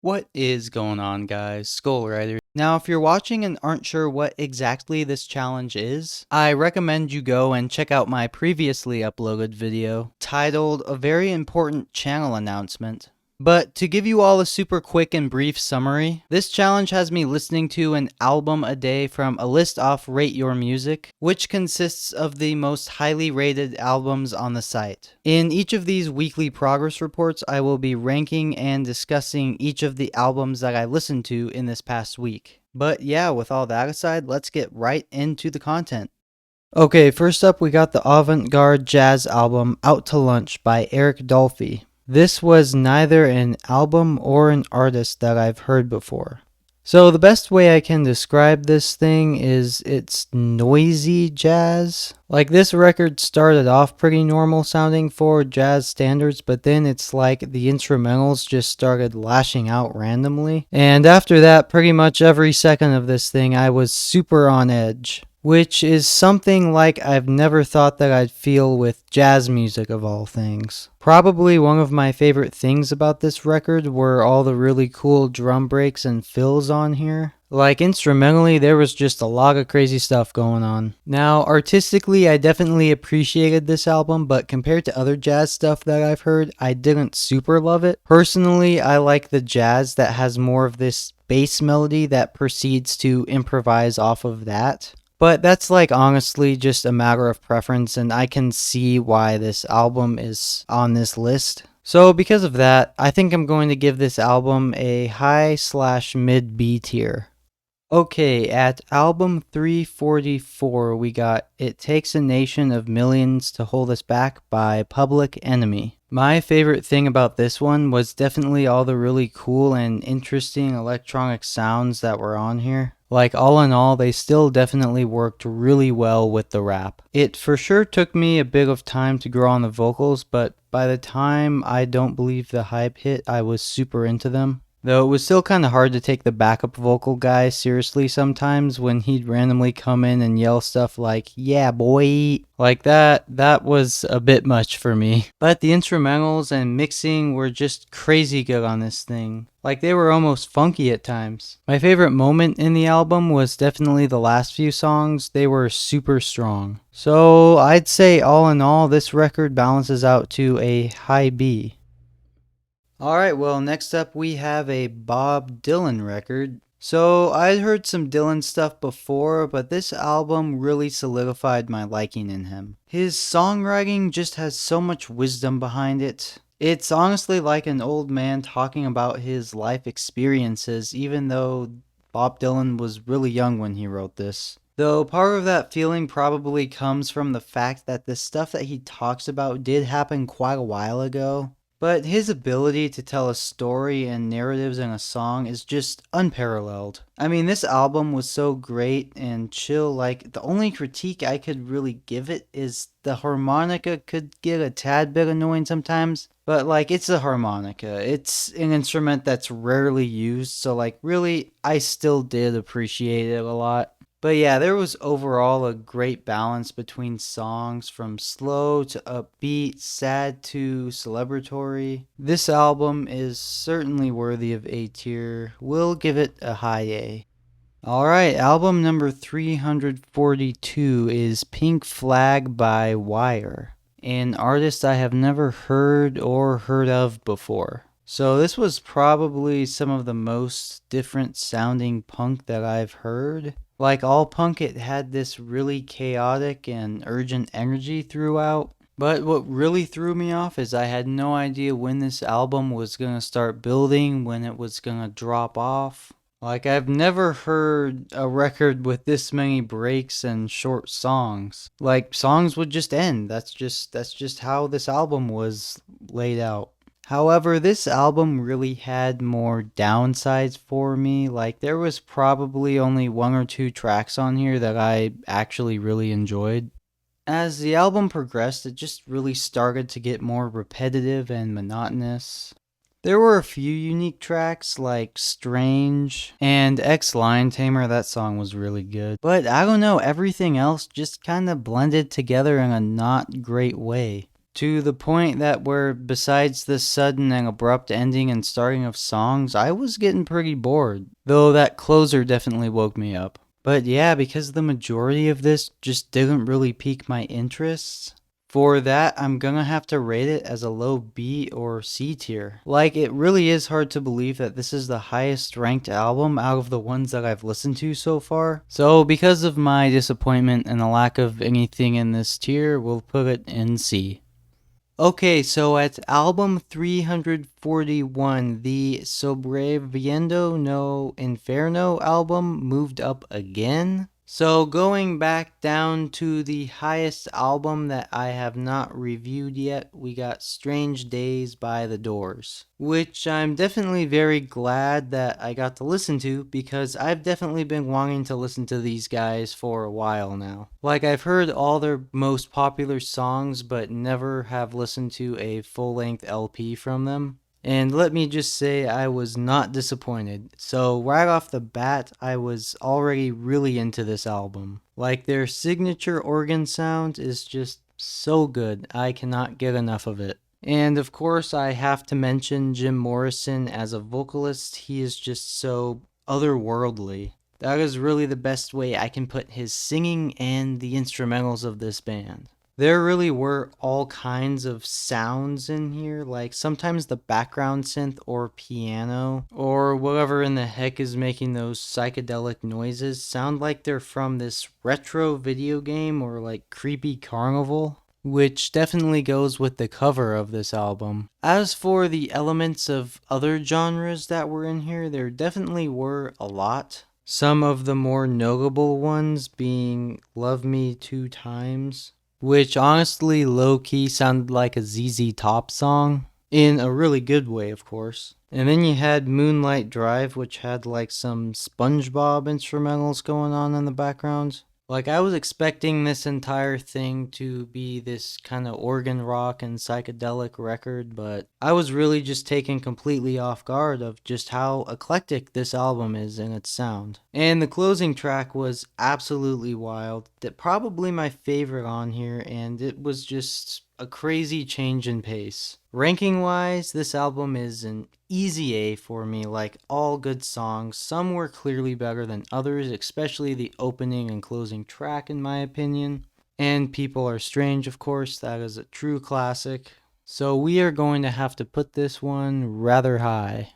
What is going on, guys? Skull Rider. Now, if you're watching and aren't sure what exactly this challenge is, I recommend you go and check out my previously uploaded video titled A Very Important Channel Announcement. But to give you all a super quick and brief summary, this challenge has me listening to an album a day from a list off Rate Your Music, which consists of the most highly rated albums on the site. In each of these weekly progress reports, I will be ranking and discussing each of the albums that I listened to in this past week. But yeah, with all that aside, let's get right into the content. Okay, first up we got the avant-garde jazz album Out to Lunch by Eric Dolphy. This was neither an album or an artist that I've heard before. So the best way I can describe this thing is it's noisy jazz. Like, this record started off pretty normal sounding for jazz standards, but then it's like the instrumentals just started lashing out randomly. And after that, pretty much every second of this thing I was super on edge. Which is something like I've never thought that I'd feel with jazz music of all things. Probably one of my favorite things about this record were all the really cool drum breaks and fills on here. Like, instrumentally, there was just a lot of crazy stuff going on. Now, artistically, I definitely appreciated this album, but compared to other jazz stuff that I've heard, I didn't super love it. Personally, I like the jazz that has more of this bass melody that proceeds to improvise off of that. But that's like honestly just a matter of preference, and I can see why this album is on this list. So because of that, I think I'm going to give this album a high/mid B tier. Okay, at album 344 we got It Takes a Nation of Millions to Hold Us Back by Public Enemy. My favorite thing about this one was definitely all the really cool and interesting electronic sounds that were on here. Like, all in all, they still definitely worked really well with the rap. It for sure took me a bit of time to grow on the vocals, but by the time I Don't Believe the Hype hit, I was super into them. Though it was still kind of hard to take the backup vocal guy seriously sometimes when he'd randomly come in and yell stuff like, "Yeah, boy." Like that was a bit much for me. But the instrumentals and mixing were just crazy good on this thing. Like, they were almost funky at times. My favorite moment in the album was definitely the last few songs. They were super strong. So I'd say all in all, this record balances out to a high B. Alright, well, next up we have a Bob Dylan record. So I'd heard some Dylan stuff before, but this album really solidified my liking in him. His songwriting just has so much wisdom behind it. It's honestly like an old man talking about his life experiences, even though Bob Dylan was really young when he wrote this. Though part of that feeling probably comes from the fact that the stuff that he talks about did happen quite a while ago. But his ability to tell a story and narratives in a song is just unparalleled. I mean, this album was so great and chill. Like, the only critique I could really give it is the harmonica could get a tad bit annoying sometimes. But like, it's a harmonica. It's an instrument that's rarely used, so like, really, I still did appreciate it a lot. But yeah, there was overall a great balance between songs from slow to upbeat, sad to celebratory. This album is certainly worthy of A tier. We'll give it a high A. Alright, album number 342 is Pink Flag by Wire, an artist I have never heard or heard of before. So this was probably some of the most different sounding punk that I've heard. Like all punk, it had this really chaotic and urgent energy throughout. But what really threw me off is I had no idea when this album was gonna start building, when it was gonna drop off. Like, I've never heard a record with this many breaks and short songs. Like, songs would just end. That's just how this album was laid out. However, this album really had more downsides for me. Like, there was probably only one or two tracks on here that I actually really enjoyed. As the album progressed, it just really started to get more repetitive and monotonous. There were a few unique tracks like Strange and X Lion Tamer. That song was really good. But I don't know, everything else just kind of blended together in a not great way. To the point that where, besides this sudden and abrupt ending and starting of songs, I was getting pretty bored. Though that closer definitely woke me up. But yeah, because the majority of this just didn't really pique my interest, for that, I'm gonna have to rate it as a low B or C tier. Like, it really is hard to believe that this is the highest ranked album out of the ones that I've listened to so far. So, because of my disappointment and the lack of anything in this tier, we'll put it in C. Okay, so at album 341, the Sobreviviendo no Inferno album moved up again. So going back down to the highest album that I have not reviewed yet, we got Strange Days by The Doors, which I'm definitely very glad that I got to listen to because I've definitely been wanting to listen to these guys for a while now. Like, I've heard all their most popular songs but never have listened to a full-length LP from them. And let me just say, I was not disappointed. So, right off the bat, I was already really into this album. Like, their signature organ sound is just so good. I cannot get enough of it. And of course, I have to mention Jim Morrison as a vocalist. He is just so otherworldly. That is really the best way I can put his singing and the instrumentals of this band. There really were all kinds of sounds in here, like sometimes the background synth or piano or whatever in the heck is making those psychedelic noises sound like they're from this retro video game or like creepy carnival, which definitely goes with the cover of this album. As for the elements of other genres that were in here, there definitely were a lot. Some of the more notable ones being Love Me Two Times, which honestly low-key sounded like a ZZ Top song, in a really good way, of course. And then you had Moonlight Drive, which had like some SpongeBob instrumentals going on in the background. Like, I was expecting this entire thing to be this kind of organ rock and psychedelic record, but I was really just taken completely off guard of just how eclectic this album is in its sound. And the closing track was absolutely wild. Probably my favorite on here, and it was just a crazy change in pace. Ranking wise, this album is an easy A for me. Like all good songs, some were clearly better than others, especially the opening and closing track in my opinion. And People Are Strange, of course, that is a true classic. So we are going to have to put this one rather high.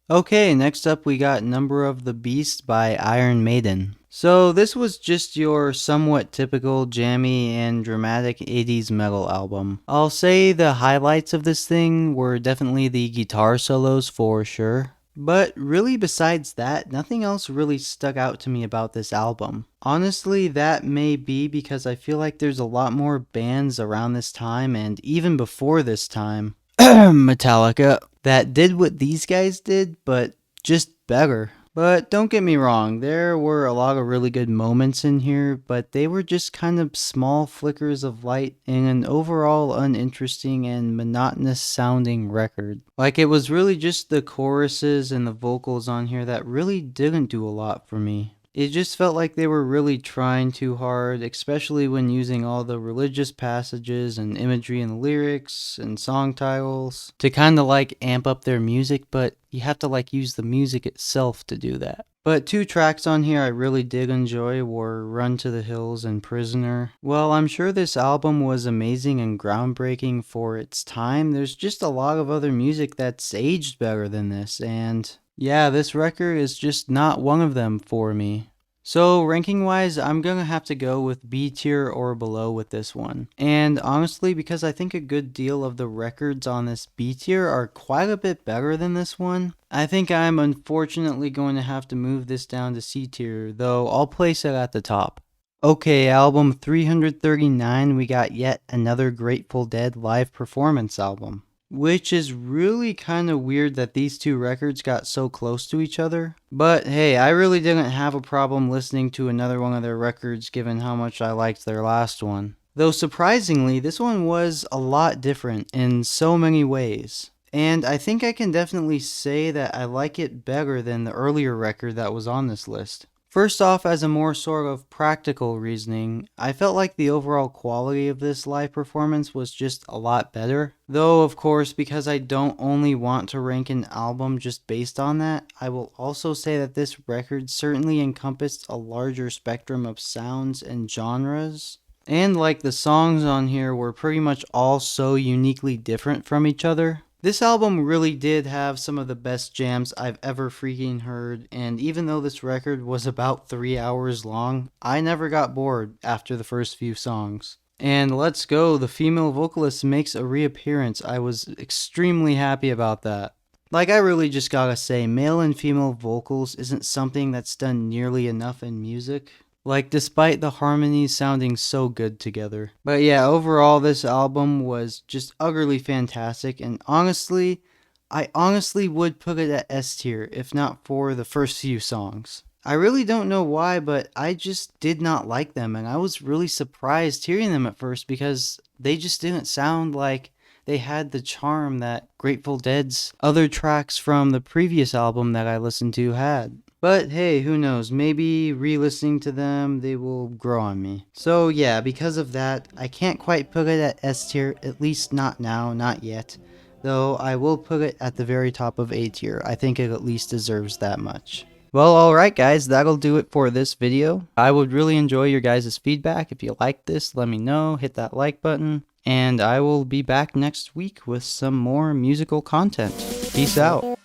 Okay, next up we got Number of the Beast by Iron Maiden. So this was just your somewhat typical jammy and dramatic 80s metal album. I'll say the highlights of this thing were definitely the guitar solos for sure. But really besides that, nothing else really stuck out to me about this album. Honestly, that may be because I feel like there's a lot more bands around this time and even before this time, Metallica, that did what these guys did, but just better. But don't get me wrong, there were a lot of really good moments in here, but they were just kind of small flickers of light in an overall uninteresting and monotonous sounding record. Like, it was really just the choruses and the vocals on here that really didn't do a lot for me. It just felt like they were really trying too hard, especially when using all the religious passages and imagery in the lyrics and song titles to kind of like amp up their music, but you have to like use the music itself to do that. But two tracks on here I really did enjoy were Run to the Hills and Prisoner. Well, I'm sure this album was amazing and groundbreaking for its time. There's just a lot of other music that's aged better than this, and yeah, this record is just not one of them for me. So ranking wise, I'm gonna have to go with B tier or below with this one. And honestly, because I think a good deal of the records on this B tier are quite a bit better than this one, I think I'm unfortunately going to have to move this down to C tier, though I'll place it at the top. Okay, album 339, we got yet another Grateful Dead live performance album. Which is really kind of weird that these two records got so close to each other. But hey, I really didn't have a problem listening to another one of their records given how much I liked their last one. Though surprisingly, this one was a lot different in so many ways. And I think I can definitely say that I like it better than the earlier record that was on this list. First off, as a more sort of practical reasoning, I felt like the overall quality of this live performance was just a lot better. Though, of course, because I don't only want to rank an album just based on that, I will also say that this record certainly encompassed a larger spectrum of sounds and genres. And like the songs on here were pretty much all so uniquely different from each other. This album really did have some of the best jams I've ever freaking heard, and even though this record was about 3 hours long, I never got bored after the first few songs. And let's go, the female vocalist makes a reappearance. I was extremely happy about that. Like, I really just gotta say, male and female vocals isn't something that's done nearly enough in music. Like, despite the harmonies sounding so good together. But yeah, overall, this album was just utterly fantastic, and I honestly would put it at S tier, if not for the first few songs. I really don't know why, but I just did not like them, and I was really surprised hearing them at first because they just didn't sound like they had the charm that Grateful Dead's other tracks from the previous album that I listened to had. But hey, who knows, maybe re-listening to them, they will grow on me. So yeah, because of that, I can't quite put it at S tier, at least not now, not yet. Though I will put it at the very top of A tier, I think it at least deserves that much. Well, alright guys, that'll do it for this video. I would really enjoy your guys' feedback. If you like this, let me know, hit that like button, and I will be back next week with some more musical content. Peace out.